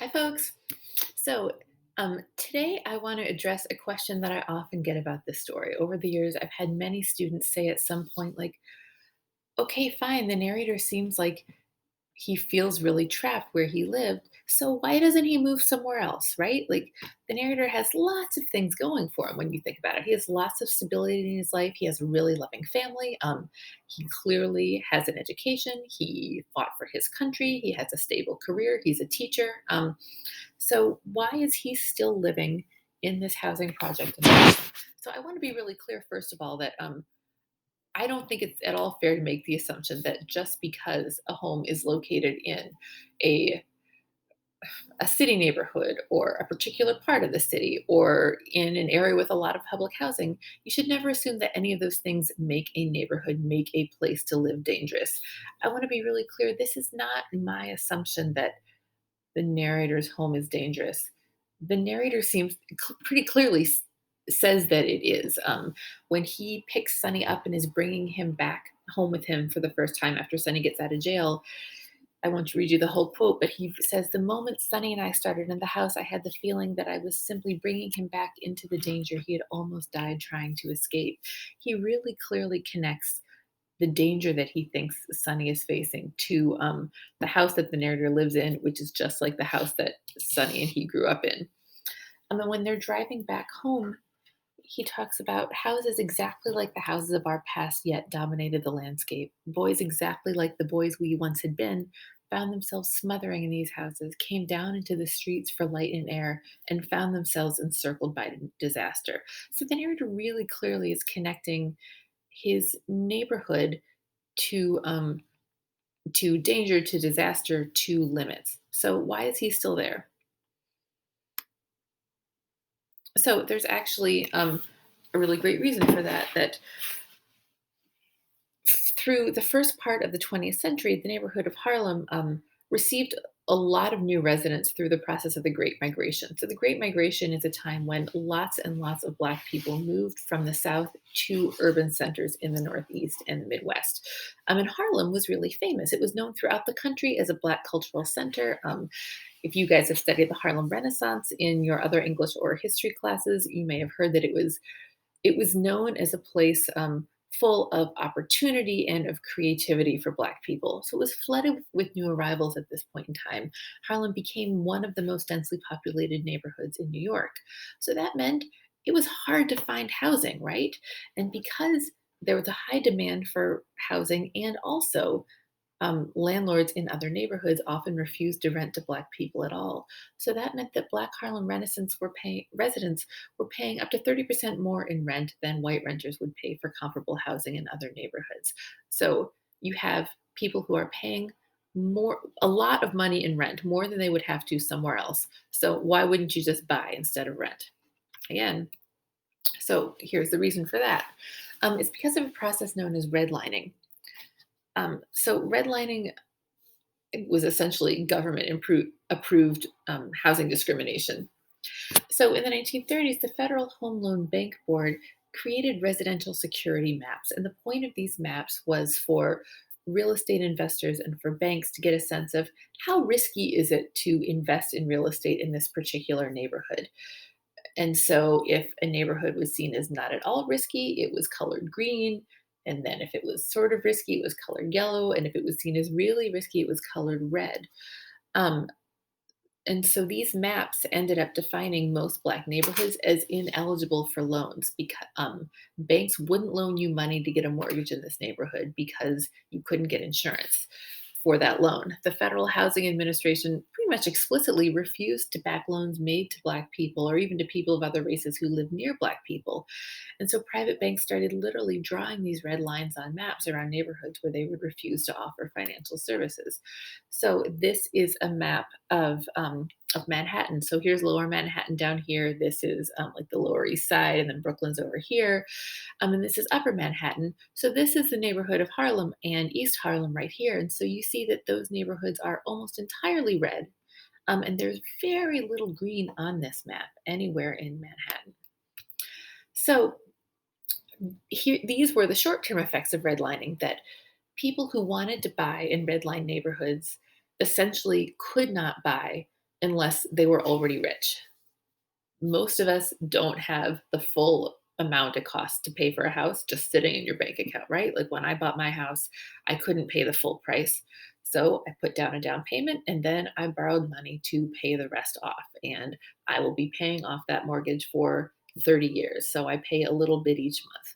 Hi, folks. Today I want to address a question that I often get about this story. Over the years, I've had many students say at some point, like, okay, fine, the narrator seems like he feels really trapped where he lived. So why doesn't he move somewhere else, right? Like the narrator has lots of things going for him when you think about it. He has lots of stability in his life. He has a really loving family. He clearly has an education. He fought for his country. He has a stable career. He's a teacher. So why is he still living in this housing project? So I want to be really clear, first of all, that I don't think it's at all fair to make the assumption that just because a home is located in a a city neighborhood or a particular part of the city or in an area with a lot of public housing, you should never assume that any of those things make a neighborhood, make a place to live dangerous. I want to be really clear. This is not my assumption that the narrator's home is dangerous. The narrator seems pretty clearly says that it is. When he picks Sonny up and is bringing him back home with him for the first time after Sonny gets out of jail, I won't read you the whole quote, but he says, "The moment Sonny and I started in the house, I had the feeling that I was simply bringing him back into the danger he had almost died trying to escape." He really clearly connects the danger that he thinks Sonny is facing to the house that the narrator lives in, which is just like the house that Sonny and he grew up in. And then when they're driving back home, he talks about houses exactly like the houses of our past yet dominated the landscape. Boys exactly like the boys we once had been found themselves smothering in these houses, came down into the streets for light and air, and found themselves encircled by disaster. So the narrator really clearly is connecting his neighborhood to to danger, to disaster, to limits. So why is he still there? So there's actually a really great reason for that. That through the first part of the 20th century, the neighborhood of Harlem received a lot of new residents through the process of the Great Migration. So, the Great Migration is a time when lots and lots of Black people moved from the South to urban centers in the Northeast and the Midwest. And Harlem was really famous. It was known throughout the country as a Black cultural center. If you guys have studied the Harlem Renaissance in your other English or history classes, you may have heard that it was known as a place full of opportunity and of creativity for Black people. So it was flooded with new arrivals at this point in time. Harlem became one of the most densely populated neighborhoods in New York. So that meant it was hard to find housing, right? And because there was a high demand for housing and also landlords in other neighborhoods often refused to rent to Black people at all. So that meant that Black Harlem residents were paying up to 30% more in rent than white renters would pay for comparable housing in other neighborhoods. So you have people who are paying a lot of money in rent, more than they would have to somewhere else. So why wouldn't you just buy instead of rent? Again, so here's the reason for that. It's because of a process known as redlining. So redlining was essentially government approved housing discrimination. So in the 1930s, the Federal Home Loan Bank Board created residential security maps. And the point of these maps was for real estate investors and for banks to get a sense of how risky is it to invest in real estate in this particular neighborhood. And so if a neighborhood was seen as not at all risky, it was colored green. And then if it was sort of risky, it was colored yellow. And if it was seen as really risky, it was colored red. Um, and so these maps ended up defining most Black neighborhoods as ineligible for loans because banks wouldn't loan you money to get a mortgage in this neighborhood because you couldn't get insurance for that loan. The Federal Housing Administration pretty much explicitly refused to back loans made to Black people or even to people of other races who live near Black people. And so private banks started literally drawing these red lines on maps around neighborhoods where they would refuse to offer financial services. So this is a map of Manhattan. So here's Lower Manhattan down here. This is like the Lower East Side, and then Brooklyn's over here. And this is Upper Manhattan. So this is the neighborhood of Harlem and East Harlem right here. And so you see that those neighborhoods are almost entirely red. And there's very little green on this map anywhere in Manhattan. So these were the short-term effects of redlining, that people who wanted to buy in redline neighborhoods essentially could not buy unless they were already rich. Most of us don't have the full amount it costs to pay for a house just sitting in your bank account, right? Like when I bought my house, I couldn't pay the full price. So I put down a down payment and then I borrowed money to pay the rest off. And I will be paying off that mortgage for 30 years. So I pay a little bit each month.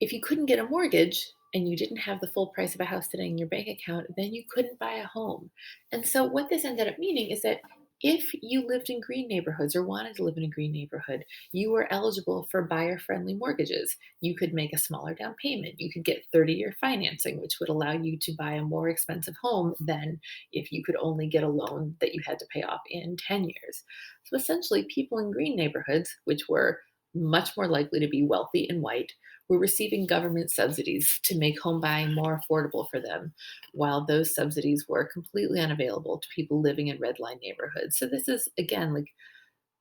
If you couldn't get a mortgage and you didn't have the full price of a house sitting in your bank account, then you couldn't buy a home. And so, what this ended up meaning is that if you lived in green neighborhoods or wanted to live in a green neighborhood, you were eligible for buyer friendly mortgages. You could make a smaller down payment. You could get 30-year financing, which would allow you to buy a more expensive home than if you could only get a loan that you had to pay off in 10 years. So, essentially, people in green neighborhoods, which were much more likely to be wealthy and white, were receiving government subsidies to make home buying more affordable for them, while those subsidies were completely unavailable to people living in red line neighborhoods. So this is again like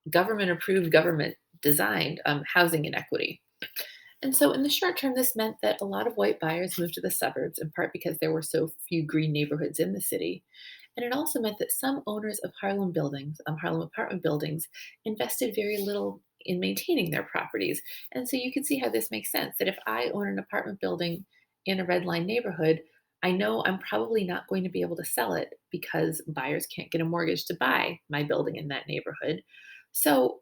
government approved, government designed housing inequity. And so, in the short term, this meant that a lot of white buyers moved to the suburbs, in part because there were so few green neighborhoods in the city. And it also meant that some owners of Harlem buildings, Harlem apartment buildings, invested very little in maintaining their properties. And so, you can see how this makes sense that if I own an apartment building in a red line neighborhood, I know I'm probably not going to be able to sell it because buyers can't get a mortgage to buy my building in that neighborhood. So,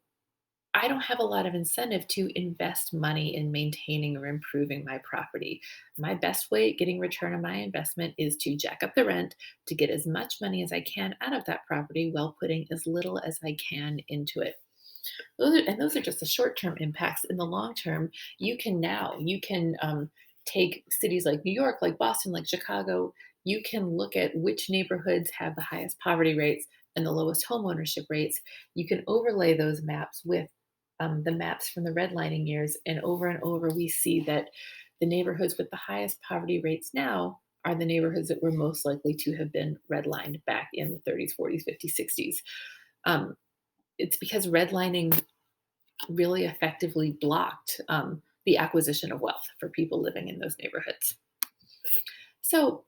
I don't have a lot of incentive to invest money in maintaining or improving my property. My best way at getting return on my investment is to jack up the rent to get as much money as I can out of that property while putting as little as I can into it. Those are just the short term impacts. In the long term, you can take cities like New York, like Boston, like Chicago. You can look at which neighborhoods have the highest poverty rates and the lowest homeownership rates. You can overlay those maps with the maps from the redlining years, and over we see that the neighborhoods with the highest poverty rates now are the neighborhoods that were most likely to have been redlined back in the 30s, 40s, 50s, 60s. Um, it's because redlining really effectively blocked the acquisition of wealth for people living in those neighborhoods. So,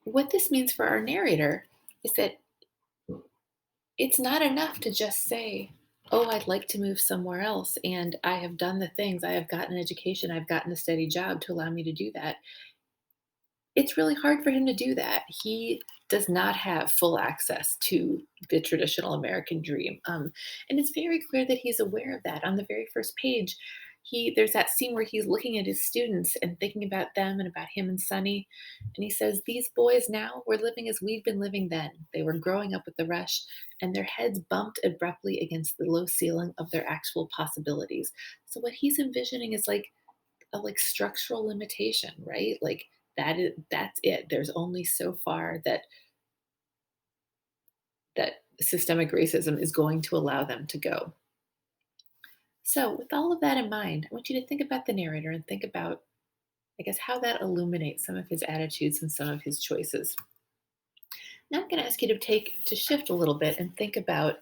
what this means for our narrator is that it's not enough to just say, oh, I'd like to move somewhere else. And I have done the things, I have gotten an education, I've gotten a steady job to allow me to do that. It's really hard for him to do that. He does not have full access to the traditional American dream. And it's very clear that he's aware of that. On the very first page, there's that scene where he's looking at his students and thinking about them and about him and Sonny. And he says, these boys now were living as we'd been living then. They were growing up with the rush, and their heads bumped abruptly against the low ceiling of their actual possibilities. So what he's envisioning is like a structural limitation, right? Like that's it. There's only so far that systemic racism is going to allow them to go. So, with all of that in mind, I want you to think about the narrator and think about, I guess, how that illuminates some of his attitudes and some of his choices. Now, I'm going to ask you to shift a little bit and think about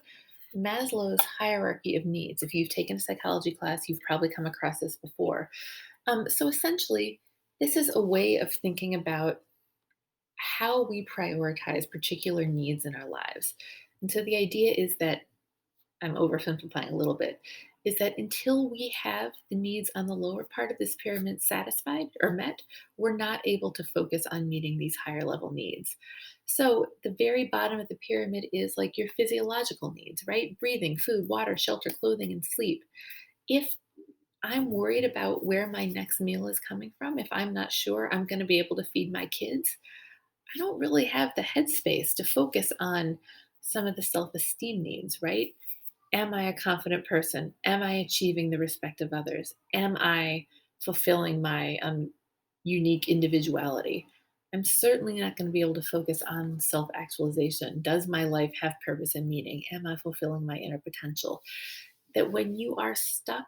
Maslow's hierarchy of needs. If you've taken a psychology class, you've probably come across this before. So, essentially, this is a way of thinking about how we prioritize particular needs in our lives. And so the idea is that, I'm oversimplifying a little bit, is that until we have the needs on the lower part of this pyramid satisfied or met, we're not able to focus on meeting these higher level needs. So the very bottom of the pyramid is like your physiological needs, right? Breathing, food, water, shelter, clothing, and sleep. If I'm worried about where my next meal is coming from, if I'm not sure I'm going to be able to feed my kids, I don't really have the headspace to focus on some of the self esteem needs, right? Am I a confident person? Am I achieving the respect of others? Am I fulfilling my unique individuality? I'm certainly not going to be able to focus on self actualization. Does my life have purpose and meaning? Am I fulfilling my inner potential? That when you are stuck,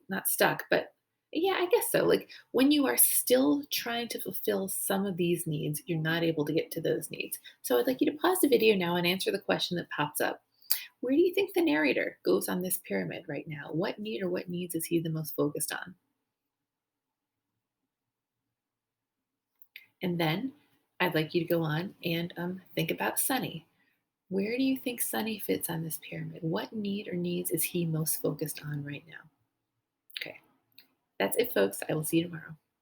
not stuck, but yeah, I guess so. Like when you are still trying to fulfill some of these needs, you're not able to get to those needs. So I'd like you to pause the video now and answer the question that pops up. Where do you think the narrator goes on this pyramid right now? What need or what needs is he the most focused on? And then I'd like you to go on and think about Sunny. Where do you think Sonny fits on this pyramid? What need or needs is he most focused on right now? Okay, that's it, folks. I will see you tomorrow.